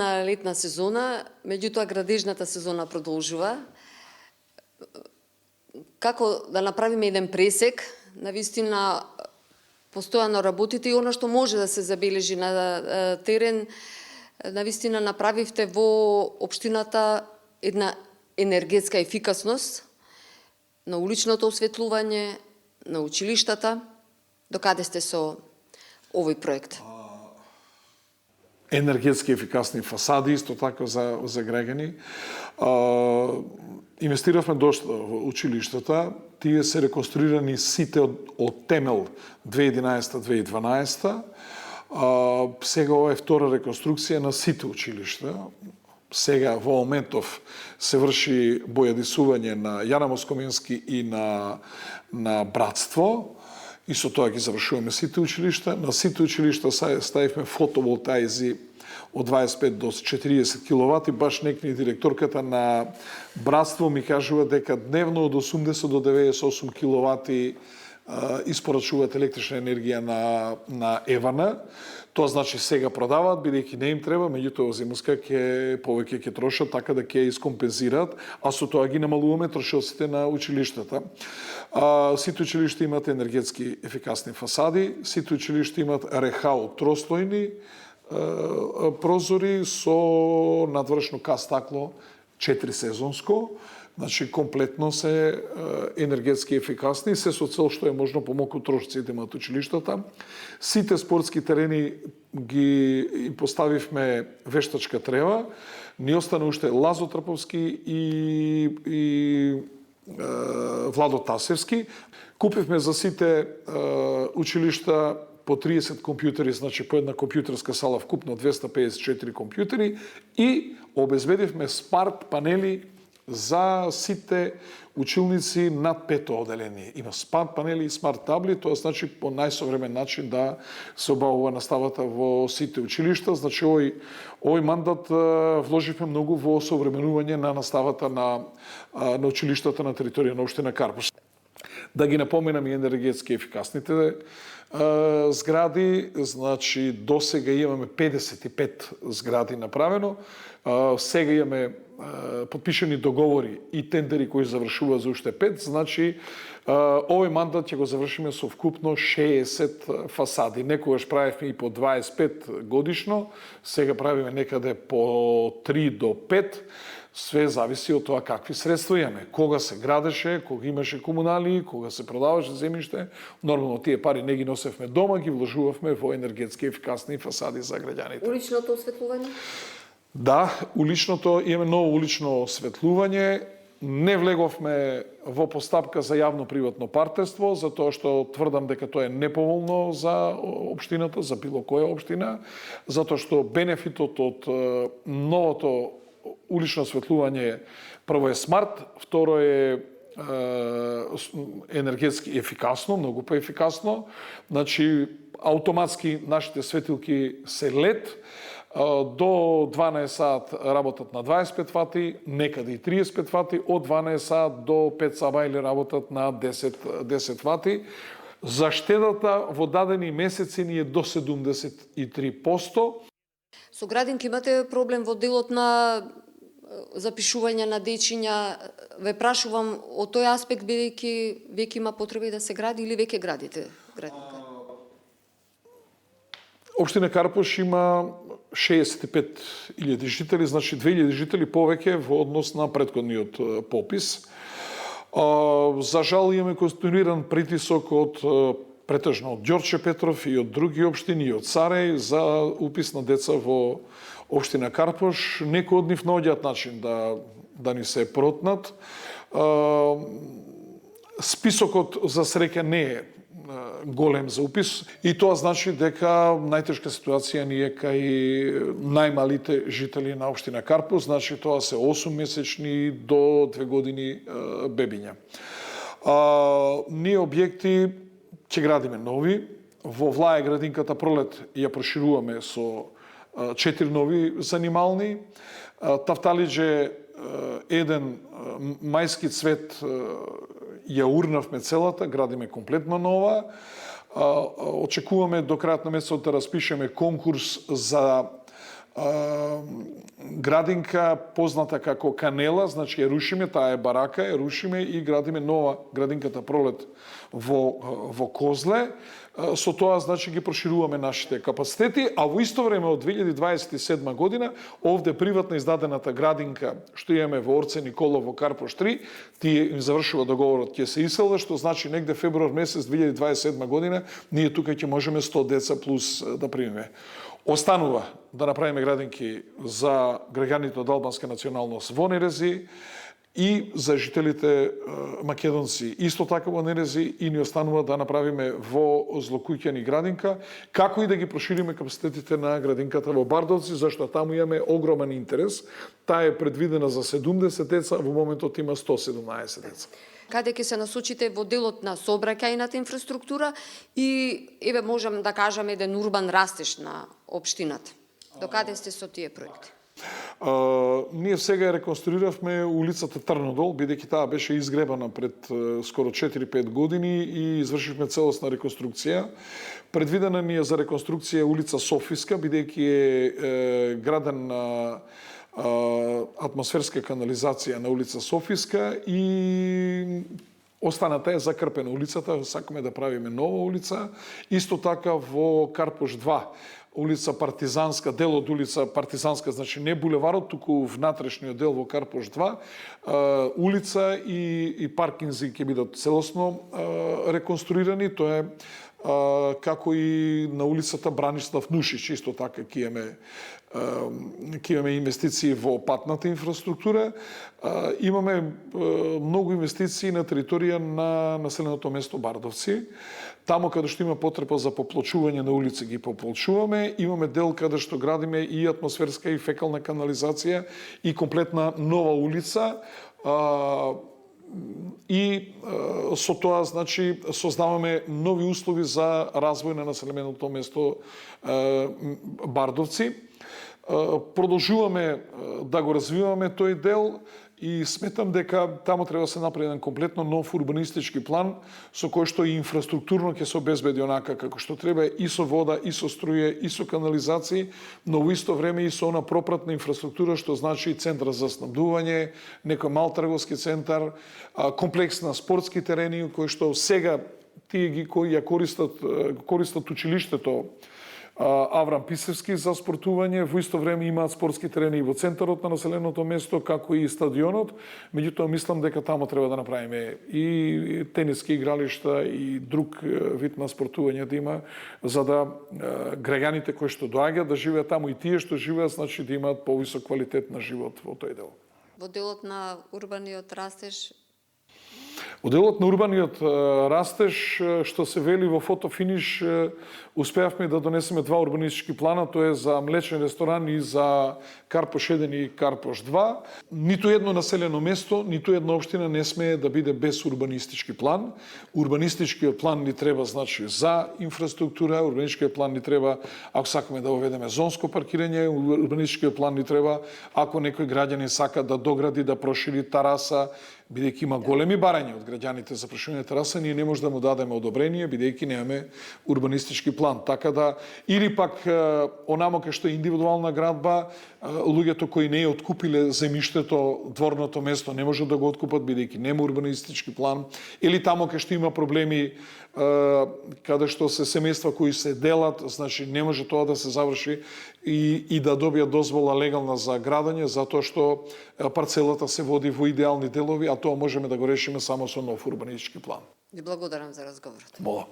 На летна сезона, меѓутоа градежната сезона продолжува. Како да направиме еден пресек, навистина постојано работите и она што може да се забележи на терен, навистина направивте во општината една енергетска ефикасност на уличното осветлување, на училиштата. Докаде сте со овој проект? Енергетски ефикасни фасади, исто така за граѓани. Инвестиравме доста во училиштата. Тие се реконструирани сите од темел 2011-2012. Сега ова е втора реконструкција на сите училишта. Сега во моментов се врши бојадисување на Јана Москоменски и на Братство. И со тоа ги завршуваме сите училишта. На сите училишта ставивме фотоволтаизи од 25 до 40 киловати. Баш некни директорката на Братство ми кажува дека дневно од 80 до 98 киловати испорачуваат електрична енергија на Евана. Тоа значи сега продаваат, бидејќи не им треба, меѓутоа зимска повеќе ќе трошат, така да ќе искомпензираат, а со тоа ги намалуваме трошоците на училиштата. Сите училишта имаат енергетски ефикасни фасади, сите училишта имаат рехао трослојни прозори со надвршно кастакло 4 сезонско. Значи, комплетно се енергетски ефикасни, се со цел што е можно помалку трошците имаат училиштата. Сите спортски терени ги поставивме вештачка трева. Ни остана уште Лазо Трповски и Владо Тасевски. Купивме за сите училишта по 30 компјутери, значи по една компјутерска сала вкупно 254 компјутери и обезбедивме смарт панели за сите училници над 5 оделение. Има смарт панели и смарт табли, тоа значи по најсовремен начин да се обавува наставата во сите училишта. Значи овој мандат вложивме многу во современување на наставата на училиштата на територија на општина Карпош. Да ги напоменам и енергетски ефикасните згради, значи до сега имаме 55 згради направено, сега имаме подпишани договори и тендери кои завршуваат за уште 5, значи овој мандат ќе го завршиме со вкупно 60 фасади. Некогаш правевме и по 25 годишно, сега правиме некаде по 3 до 5. Све зависи од тоа какви средства имаме. Кога се градеше, кога имаше комунали, кога се продаваше земјиште. Нормално тие пари не ги носевме дома, ги вложувавме во енергетски ефикасни фасади за граѓаните. Уличното осветлување? Да, уличното, имаме ново улично осветлување. Не влеговме во постапка за јавно-приватно партнерство, затоа што тврдам дека тоа е неповолно за општината, за било која општина, затоа што бенефитот од новото улично осветлување прво е смарт, второ е енергетски ефикасно, многу поефикасно. Значи, автоматски нашите светилки се LED, до 12 сат работат на 25 вати, некаде и 35 вати, од 12 сат до 5 сабајли работат на 10 вати. Заштедата во дадени месеци ни е до 73%. Со градинки имате проблем во делот на запишување на дечиња. Ве прашувам од тој аспект, бидејќи веќе има потреба и да се гради или веќе градите градинка? Општина Карпош има 65.000 жители, значи 2.000 жители повеќе во однос на претходниот попис. За жал имаме конституиран притисок од претежно од Ѓорче Петров и од други општини и од Сарај за упис на деца во општина Карпош. Некои од нив наоѓаат начин да ни се протнат. Списокот за среќа не е голем за упис и тоа значи дека најтешка ситуација ни е кај најмалите жители на општина Карпош, значи тоа се 8 месечни до 2 години бебиња. Ние објекти ќе градиме нови. Во Влаја градинката Пролет ја прошируваме со 4 нови занимални. Тафталиџе еден мајски цвет ја урнавме целата, градиме комплетно нова. Очекуваме до крајот на месецот да распишеме конкурс за градинка позната како Канела, значи ја рушиме, таа е барака, ја рушиме и градиме нова градинката Пролет во Козле. Со тоа, значи, ги прошируваме нашите капацитети, а во исто време од 2027 година, овде приватно издадената градинка, што имаме во Орце Николов во Карпош 3, тие им завршува договорот, ќе се иселва, што значи негде февруар месец 2027 година, ние тука ќе можеме 100 деца плюс да примеме. Останува да направиме градинки за граѓаните од албанска националност во Нерези и за жителите македонци исто така во Нерези, и ни останува да направиме во Злокуќани градинка, како и да ги прошириме капацитетите на градинката во Бардовци, зашто таму имаме огромен интерес. Таа е предвидена за 70 деца, во моментот има 117 деца. Каде ќе се насочите во делот на сообраќајната инфраструктура и еве можам да кажам еден урбан растеж на општината. До каде сте со тие проекти? Ние сега реконструиравме улицата Трнодол, бидејќи таа беше изгребана пред скоро 4-5 години и извршивме целосна реконструкција. Предвидена ни е за реконструкција улица Софиска, бидејќи е граден атмосферска канализација на улица Софиска и останата е закрпена улицата, сакаме да правиме нова улица. Исто така во Карпош 2, улица Партизанска, дел од улица Партизанска, значи не булеварот, туку внатрешниот дел во Карпош 2, улица и паркинзи ќе бидат целосно реконструирани. Тоа е како и на улицата Бранислав Нушич, исто така ќе имаме инвестиции во патната инфраструктура. Имаме многу инвестиции на територија на населеното место Бардовци. Таму каде што има потреба за поплочување на улици ги поплочуваме. Имаме дел каде што градиме и атмосферска и фекална канализација и комплетна нова улица. И со тоа, значи, создаваме нови услови за развој на населеното место Бардовци. Продолжуваме да го развиваме тој дел и сметам дека таму треба да се направи еден комплетно нов урбанистички план со кој што и инфраструктурно ќе се обезбеди онака како што треба, и со вода, и со струја, и со канализации, но во исто време и со она пропратна инфраструктура, што значи центар за снабдување, некој мал трговски центар, комплекс на спортски терени кои што сега тие ги кои ја користат училиштето Аврам Писевски за спортување, во исто време имаат спортски терени и во центарот на населеното место, како и стадионот. Меѓутоа, мислам дека таму треба да направиме и тениски игралишта и друг вид на спортување да има, за да граѓаните кои што доаѓаат да живеат таму и тие што живеат, значи да имаат повисок квалитет на живот во тој дел. Во делот на урбаниот растеж? Во делот на урбаниот растеж, што се вели во фотофиниш, успеавме да донесеме два урбанистички плана, тоа е за млечен ресторан и за Карпош 1 и Карпош 2. Ниту едно населено место, ниту една општина не смее да биде без урбанистички план. Урбанистичкиот план ни треба, значи, за инфраструктура, урбанистичкиот план ни треба ако сакаме да воведеме зонско паркирање, урбанистичкиот план ни треба ако некој граѓанин сака да догради, да прошири тераса, бидејќи има големи барања од граѓаните за проширување тераса, ние не може да му дадеме одобрение, бидејќи немаме урбанистички план. Така да, или пак онамо кај што е индивидуална градба, луѓето кои не откупиле земјиштето, дворното место, не може да го откупат, бидејќи нема урбанистички план, или тамо кај што има проблеми, каде што се семејства кои се делат, значи не може тоа да се заврши и да добијат дозвола легална за градење, затоа што парцелата се води во идеални делови, а тоа можеме да го решиме само со нов урбанистички план. Ви благодарам за разговорот. Мола.